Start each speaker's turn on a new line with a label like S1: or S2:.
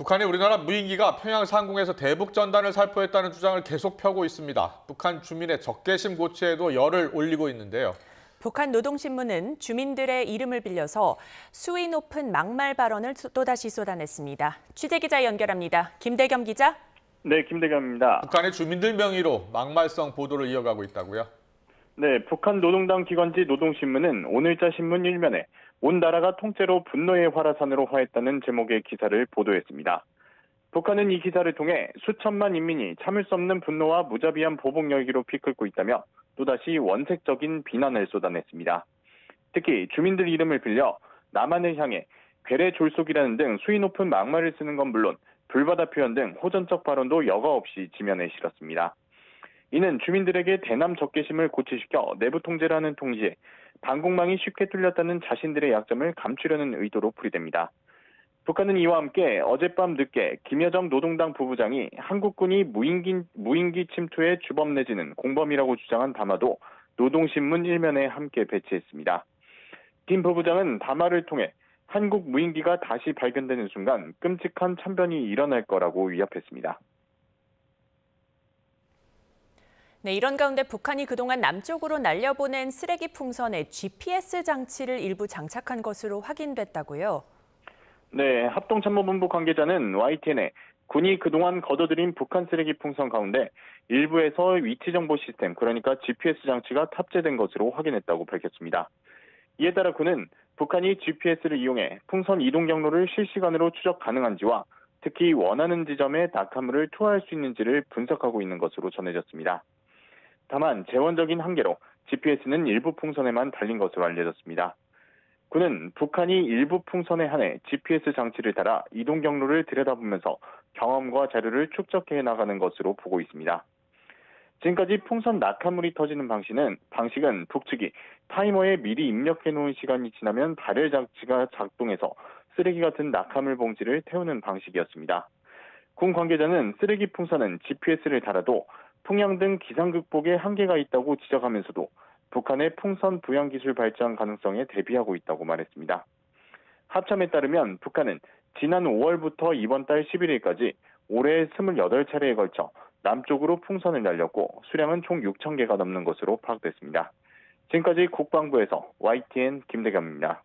S1: 북한이 우리나라 무인기가 평양 상공에서 대북 전단을 살포했다는 주장을 계속 펴고 있습니다. 북한 주민의 적개심 고취에도 열을 올리고 있는데요.
S2: 북한 노동신문은 주민들의 이름을 빌려서 수위 높은 막말 발언을 또다시 쏟아냈습니다. 취재기자 연결합니다. 김대겸 기자.
S3: 네, 김대겸입니다.
S1: 북한의 주민들 명의로 막말성 보도를 이어가고 있다고요?
S3: 네, 북한 노동당 기관지 노동신문은 오늘자 신문 1면에 온 나라가 통째로 분노의 화라산으로 화했다는 제목의 기사를 보도했습니다. 북한은 이 기사를 통해 수천만 인민이 참을 수 없는 분노와 무자비한 보복 열기로 피끓고 있다며 또다시 원색적인 비난을 쏟아냈습니다. 특히 주민들 이름을 빌려 남한을 향해 괴뢰 졸속이라는 등 수위 높은 막말을 쓰는 건 물론 불바다 표현 등 호전적 발언도 여과 없이 지면에 실었습니다. 이는 주민들에게 대남 적개심을 고취시켜 내부 통제를 하는 동시에 방공망이 쉽게 뚫렸다는 자신들의 약점을 감추려는 의도로 풀이됩니다. 북한은 이와 함께 어젯밤 늦게 김여정 노동당 부부장이 한국군이 무인기 침투의 주범 내지는 공범이라고 주장한 담화도 노동신문 1면에 함께 배치했습니다. 김 부부장은 담화를 통해 한국 무인기가 다시 발견되는 순간 끔찍한 참변이 일어날 거라고 위협했습니다.
S2: 네, 이런 가운데 북한이 그동안 남쪽으로 날려보낸 쓰레기 풍선에 GPS 장치를 일부 장착한 것으로 확인됐다고요?
S3: 네, 합동참모본부 관계자는 YTN에 군이 그동안 거둬들인 북한 쓰레기 풍선 가운데 일부에서 위치정보 시스템, 그러니까 GPS 장치가 탑재된 것으로 확인했다고 밝혔습니다. 이에 따라 군은 북한이 GPS를 이용해 풍선 이동 경로를 실시간으로 추적 가능한지와 특히 원하는 지점에 낙하물을 투하할 수 있는지를 분석하고 있는 것으로 전해졌습니다. 다만 재원적인 한계로 GPS는 일부 풍선에만 달린 것으로 알려졌습니다. 군은 북한이 일부 풍선에 한해 GPS 장치를 달아 이동 경로를 들여다보면서 경험과 자료를 축적해 나가는 것으로 보고 있습니다. 지금까지 풍선 낙하물이 터지는 방식은 북측이 타이머에 미리 입력해 놓은 시간이 지나면 발열 장치가 작동해서 쓰레기 같은 낙하물 봉지를 태우는 방식이었습니다. 군 관계자는 쓰레기 풍선은 GPS를 달아도 풍향 등 기상 극복에 한계가 있다고 지적하면서도 북한의 풍선 부양 기술 발전 가능성에 대비하고 있다고 말했습니다. 합참에 따르면 북한은 지난 5월부터 이번 달 11일까지 올해 28차례에 걸쳐 남쪽으로 풍선을 날렸고 수량은 총 6,000개가 넘는 것으로 파악됐습니다. 지금까지 국방부에서 YTN 김대겸입니다.